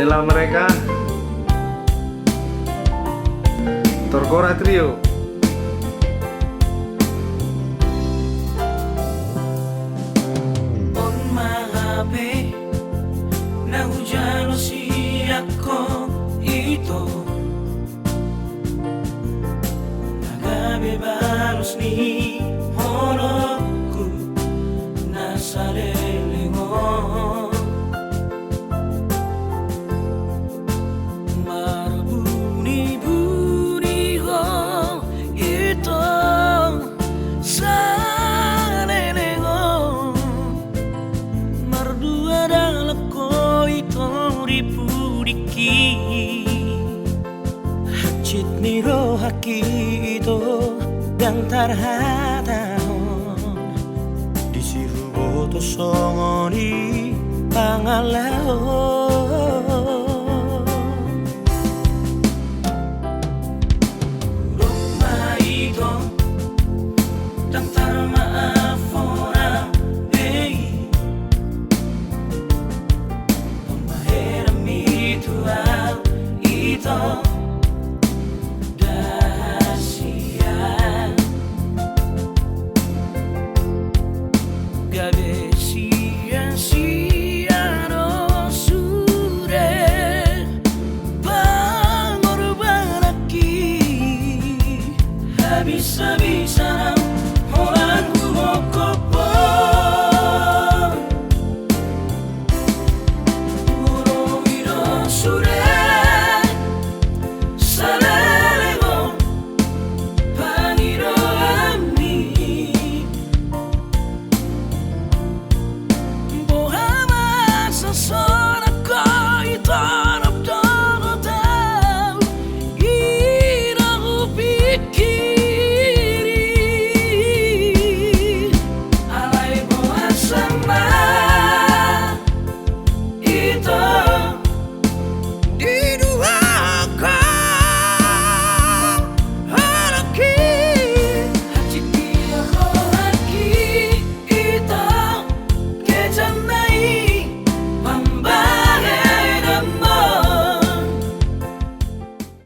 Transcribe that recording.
Inilah mereka, Torkora Trio. On mahape nahujano siya ko ito, nagabibalos ni horoku nasa lelingon. Marbuni-buni ho ito sa lelingon, mardua dalako ito ripudiki, hacit niro haki ito yang tarhataon di sihuboto songoni pangalaon. Rumah itu dan tarmaafora ei pemahera mitual itu dahsyat gabe